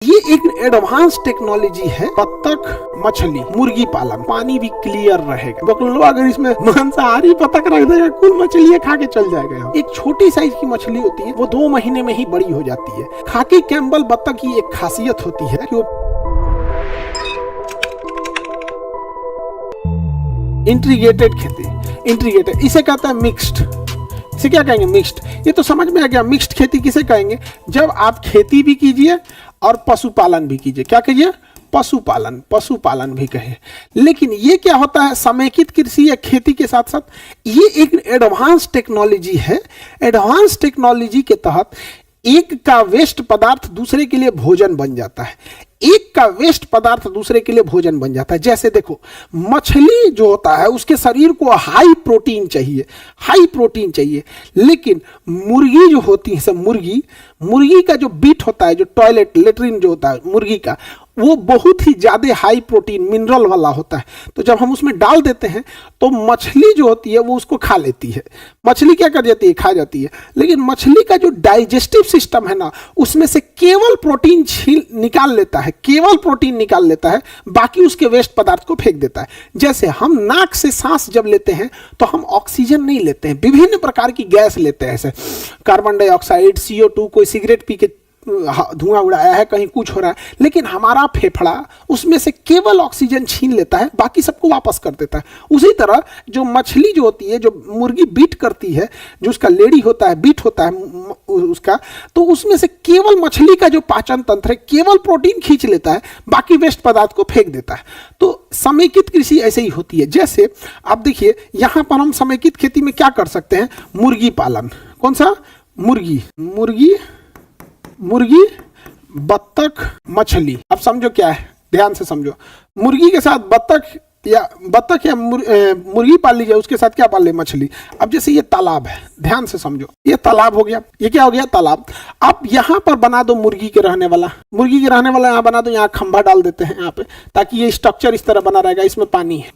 ये एक advance technology है। बत्तख, मछली, मुर्गी पालन, पानी भी क्लियर रहेगा। बकलो अगर इसमें मांसाहारी बत्तख रख देगा, कुल मछली खा के चल जाएगा। एक छोटी साइज की मछली होती है, वो 2 महीने में ही बड़ी हो जाती है। खाकी कैम्बल बत्तख की एक खासियत होती है कि वो इंटीग्रेटेड खेती, इंटीग्रेटेड इसे कहता है मिक्स्ड। इसे क्या कहेंगे? मिक्स्ड। ये तो समझ में आ गया। मिक्स्ड खेती किसे कहेंगे? जब आप खेती भी कीजिए और पशुपालन भी कीजिए। क्या कीजिए? पशुपालन, पशुपालन भी कहे। लेकिन ये क्या होता है? समेकित कृषि या खेती के साथ साथ ये एक एडवांस टेक्नोलॉजी है। एडवांस टेक्नोलॉजी के तहत एक का वेस्ट पदार्थ दूसरे के लिए भोजन बन जाता है। एक का वेस्ट पदार्थ दूसरे के लिए भोजन बन जाता है। जैसे देखो, मछली जो होता है उसके शरीर को हाई प्रोटीन चाहिए, हाई प्रोटीन चाहिए। लेकिन मुर्गी जो होती है, सब मुर्गी का जो बीट होता है, जो टॉयलेट लेटरिन जो होता है मुर्गी का, वो बहुत ही ज़्यादा हाई प्रोटीन मिनरल वाला होता है। तो जब हम उसमें डाल देते हैं तो मछली जो होती है वो उसको खा लेती है। मछली क्या कर जाती है? खा जाती है। लेकिन मछली का जो डाइजेस्टिव सिस्टम है ना, उसमें से केवल प्रोटीन निकाल लेता है, केवल प्रोटीन निकाल लेता है, बाकी उसके वेस्ट पदार्थ को फेंक देता है। जैसे हम नाक से सांस जब लेते हैं तो हम ऑक्सीजन नहीं लेते हैं, विभिन्न प्रकार की गैस लेते हैं, जैसे कार्बन डाइऑक्साइड, CO2, कोई सिगरेट पी के धुआं उड़ाया है, कहीं कुछ हो रहा है, लेकिन हमारा फेफड़ा उसमें से केवल ऑक्सीजन छीन लेता है, बाकी सबको वापस कर देता है। उसी तरह जो मछली जो होती है, जो मुर्गी बीट करती है, जो उसका लेडी होता है, बीट होता है उसका, तो उसमें से केवल मछली का जो पाचन तंत्र है केवल प्रोटीन खींच लेता है, बाकी वेस्ट पदार्थ को फेंक देता है। तो समेकित कृषि ऐसे ही होती है। जैसे आप देखिए, यहाँ पर हम समेकित खेती में क्या कर सकते हैं? मुर्गी पालन। कौन सा? मुर्गी, बत्तख, मछली। अब समझो क्या है, ध्यान से समझो। मुर्गी के साथ बत्तख या मुर्गी पाल लीजिए, उसके साथ क्या पाल ले? मछली। अब जैसे ये तालाब है, ध्यान से समझो, ये तालाब हो गया। ये क्या हो गया? तालाब। अब यहाँ पर बना दो मुर्गी के रहने वाला यहाँ बना दो, यहाँ खंभा डाल देते हैं यहाँ पे, ताकि ये स्ट्रक्चर इस तरह बना रहेगा। इसमें पानी है,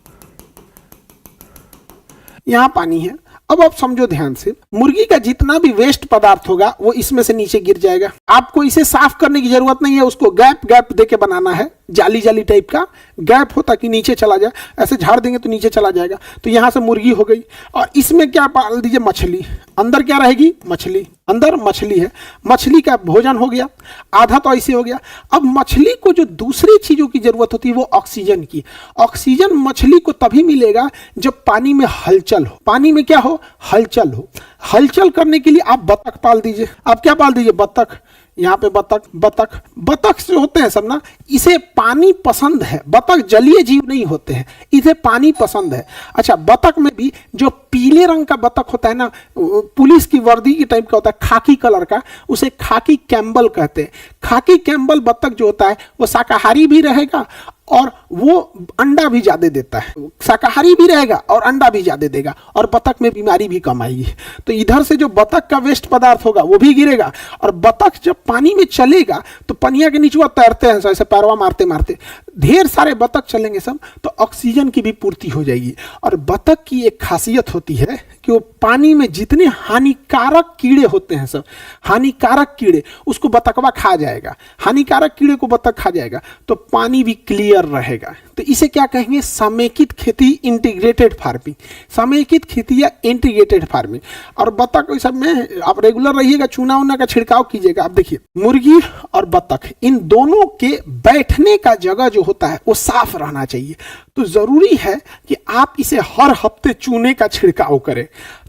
यहाँ पानी है। अब आप समझो ध्यान से, मुर्गी का जितना भी वेस्ट पदार्थ होगा वो इसमें से नीचे गिर जाएगा। आपको इसे साफ करने की जरूरत नहीं है, उसको गैप देके बनाना है, जाली टाइप का गैप हो ताकि नीचे चला जाए। ऐसे झाड़ देंगे तो नीचे चला जाएगा। तो यहां से मुर्गी हो गई, और इसमें क्या पाल दीजिए? मछली। अंदर क्या रहेगी? मछली। अंदर मछली है, मछली का भोजन हो गया, आधा तो ऐसे हो गया। अब मछली को जो दूसरी चीजों की जरूरत होती है वो ऑक्सीजन की। ऑक्सीजन मछली को तभी मिलेगा जब पानी में हलचल हो। पानी में क्या हो? हलचल हो। हलचल करने के लिए आप बत्तख पाल दीजिए। आप क्या पाल दीजिए? बत्तख। यहाँ पे बत्तख जो होते हैं सब ना, इसे पानी पसंद है। बत्तख जलीय जीव नहीं होते हैं, इसे पानी पसंद है। अच्छा, बत्तख में भी जो पीले रंग का बत्तख होता है ना, पुलिस की वर्दी की टाइप का होता है, खाकी कलर का, उसे खाकी कैम्बल कहते हैं। खाकी कैम्बल बत्तख जो होता है वो शाकाहारी भी रहेगा और वो अंडा भी ज्यादा देता है। शाकाहारी भी रहेगा और अंडा भी ज्यादा देगा, और बत्तख में बीमारी भी कम आएगी। तो इधर से जो बत्तख का वेस्ट पदार्थ होगा वो भी गिरेगा, और बत्तख जब पानी में चलेगा तो पनिया के नीचे तैरते हैं, ऐसे पैरवा मारते मारते ढेर सारे बत्तख चलेंगे सब, तो ऑक्सीजन की भी पूर्ति हो जाएगी। और बत्तख की एक खासियत होती है कि वो पानी में जितने हानिकारक कीड़े होते हैं, सब हानिकारक कीड़े, उसको बत्तखवा खा जाएगा। हानिकारक कीड़े को बत्तख खा जाएगा, तो पानी भी क्लियर रहेगा। तो इसे क्या कहेंगे? समेकित खेती, इंटीग्रेटेड फार्मिंग। समेकित खेती या इंटीग्रेटेड फार्मिंग। और बत्तख सब में आप रेगुलर रहिएगा, चूना उना का छिड़काव कीजिएगा। आप देखिए, मुर्गी और बत्तख, इन दोनों के बैठने का जगह जो होता है वो साफ रहना चाहिए। तो जरूरी है कि आप इसे हर हफ्ते चूने का छिड़काव करें।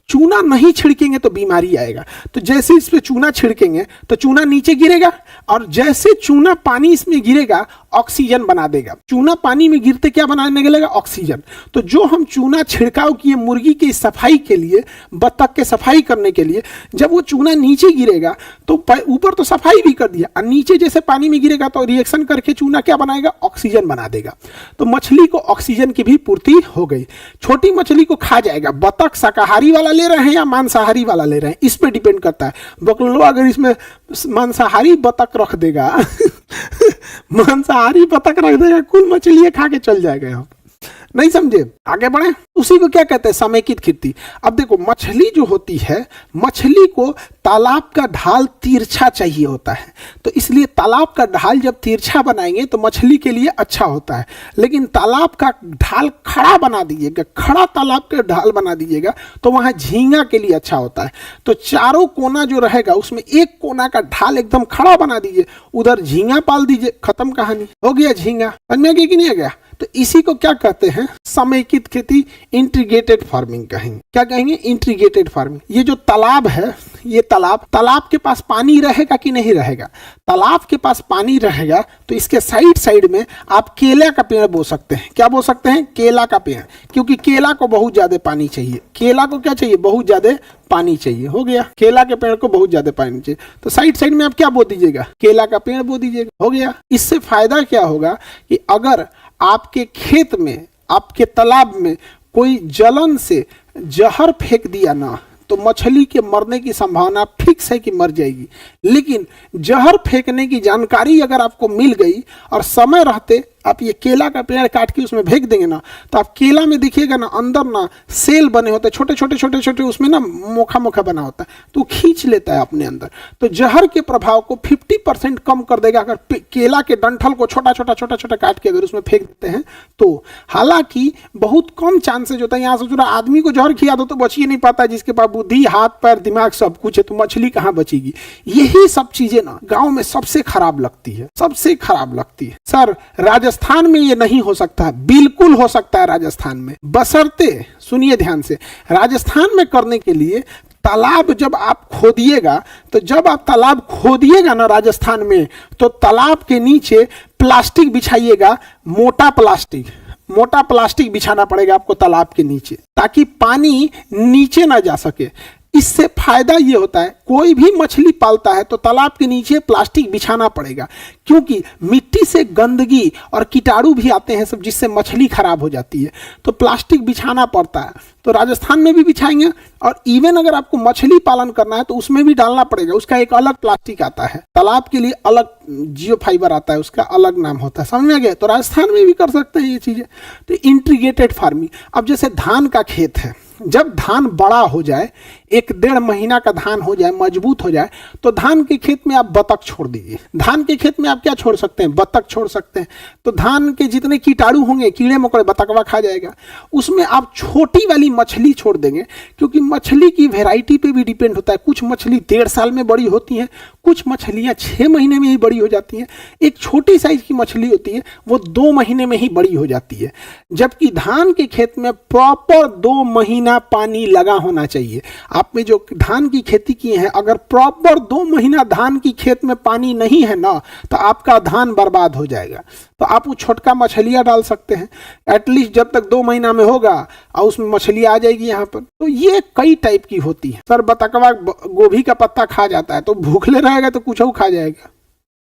चूना नहीं छिड़केंगे तो बीमारी आएगा। तो जैसे इस पे चूना छिड़केंगे तो चूना नीचे गिरेगा, और जैसे चूना पानी इसमें गिरेगा ऑक्सीजन बना देगा। चूना पानी में गिरते क्या बनाने लगेगा? ऑक्सीजन। तो जो हम चूना छिड़काव किए मुर्गी की सफाई के लिए, बत्तख के सफाई करने के लिए, जब वो चूना नीचे गिरेगा तो ऊपर तो सफाई भी कर दिया, और नीचे जैसे पानी में गिरेगा तो रिएक्शन करके चूना क्या बनाएगा? ऑक्सीजन बना देगा। तो मछली को ऑक्सीजन की भी पूर्ति हो गई। छोटी मछली को खा जाएगा। बत्तख शाकाहारी वाला ले रहे हैं या मांसाहारी वाला ले रहे हैं, इस पे डिपेंड करता है। बकलो अगर इसमें मांसाहारी बत्तख रख देगा मांसाहारी बत्तख रख देगा, कुल मछली खा के चल जाएगा यहाँ। नहीं समझे, आगे बढ़े। उसी को क्या कहते हैं, समेकित खेती। अब देखो मछली जो होती है, मछली को तालाब का ढाल तिरछा चाहिए होता है, तो इसलिए तालाब का ढाल जब तिरछा बनाएंगे तो मछली के लिए अच्छा होता है। लेकिन तालाब का ढाल खड़ा बना दीजिएगा, खड़ा तालाब का ढाल बना दीजिएगा तो वहां झींगा के लिए अच्छा होता है। तो चारों कोना जो रहेगा उसमें एक कोना का ढाल एकदम खड़ा बना दीजिए, उधर झींगा पाल दीजिए, खत्म कहानी, हो गया झींगा। समझ में गया कि नहीं आ गया? तो इसी को क्या कहते हैं, समेकित खेती, इंटीग्रेटेड फार्मिंग कहेंगे। क्या कहेंगे, इंटीग्रेटेड फार्मिंग। ये जो तालाब है, ये तालाब के पास पानी रहेगा कि नहीं रहेगा? तालाब के पास पानी रहेगा तो इसके साइड साइड में आप केला का पेड़ बो सकते हैं। क्या बो सकते हैं, केला का पेड़, क्योंकि केला को बहुत ज्यादा पानी चाहिए। केला को क्या चाहिए, बहुत ज्यादा पानी चाहिए। हो गया, केला के पेड़ को बहुत ज्यादा पानी चाहिए, तो साइड साइड में आप क्या बो दीजिएगा, केला का पेड़ बो दीजिएगा। हो गया। इससे फायदा क्या होगा कि अगर आपके खेत में, आपके तालाब में कोई जलन से जहर फेंक दिया ना, तो मछली के मरने की संभावना फिक्स है कि मर जाएगी। लेकिन जहर फेंकने की जानकारी अगर आपको मिल गई और समय रहते आप ये केला का पेड़ काट के उसमें फेंक देंगे ना, तो आप केला में देखिएगा ना, अंदर ना सेल बने होते हैं, छोटे छोटे छोटे छोटे, उसमें ना मोखा मोखा बना होता है, तो खींच लेता है अपने अंदर। तो जहर के प्रभाव को 50% कम कर देगा अगर केला के डंठल को छोटा छोटा छोटा छोटा काट के अगर उसमें फेंक देते हैं तो। हालांकि बहुत कम चांसेज होता है, यहाँ से जुड़ा आदमी को जहर खिया दो तो बच ही नहीं पाता, जिसके पास बुद्धि, हाथ पैर, दिमाग सब कुछ है, तो मछली कहाँ बचेगी। यही सब चीजें ना गाँव में सबसे खराब लगती है, सबसे खराब लगती है। सर राजस्थान में ये नहीं हो सकता, बिल्कुल हो सकता है राजस्थान में, बशर्ते, सुनिए ध्यान से, राजस्थान में करने के लिए तालाब जब आप खोदिएगा, तो जब आप तालाब खोदिएगा ना राजस्थान में, तो तालाब के नीचे प्लास्टिक बिछाइएगा, मोटा प्लास्टिक बिछाना पड़ेगा आपको तालाब के नीचे, ताकि पानी नीचे ना जा सके। इससे फायदा ये होता है, कोई भी मछली पालता है तो तालाब के नीचे प्लास्टिक बिछाना पड़ेगा, क्योंकि मिट्टी से गंदगी और कीटाणु भी आते हैं सब, जिससे मछली खराब हो जाती है, तो प्लास्टिक बिछाना पड़ता है। तो राजस्थान में भी बिछाएंगे, और इवन अगर आपको मछली पालन करना है तो उसमें भी डालना पड़ेगा, उसका एक अलग प्लास्टिक आता है, तालाब के लिए अलग जियो फाइबर आता है, उसका अलग नाम होता है। समझ में आ गया? तो राजस्थान में भी कर सकते हैं ये चीजें। तो इंटीग्रेटेड फार्मिंग। अब जैसे धान का खेत है, जब धान बड़ा हो जाए, 1-1.5 महीना का धान हो जाए, मजबूत हो जाए, तो धान के खेत में आप बतख छोड़ दीजिए। धान के खेत में आप क्या छोड़ सकते हैं, बतख छोड़ सकते हैं। तो धान के जितने कीटाणु होंगे, कीड़े मकोड़े, बतखवा खा जाएगा। उसमें आप छोटी वाली मछली छोड़ देंगे, क्योंकि मछली की वैरायटी पे भी डिपेंड होता है। कुछ मछली 1.5 साल में बड़ी होती हैं, कुछ मछलियां 6 महीने में ही बड़ी हो जाती हैं। एक छोटी साइज की मछली होती है, वो 2 महीने में ही बड़ी हो जाती है। जबकि धान के खेत में प्रॉपर 2 महीना पानी लगा होना चाहिए। आपने जो धान की खेती की है, अगर प्रॉपर 2 महीना धान की खेत में पानी नहीं है ना, तो आपका धान बर्बाद हो जाएगा। तो आप वो छोटका मछलियां डाल सकते हैं, एटलीस्ट जब तक 2 महीना में होगा और उसमें मछली आ जाएगी यहाँ पर। तो ये कई टाइप की होती है। सर बतकवा गोभी का पत्ता खा जाता है, तो भूखले रहेगा तो कुछ खा जाएगा।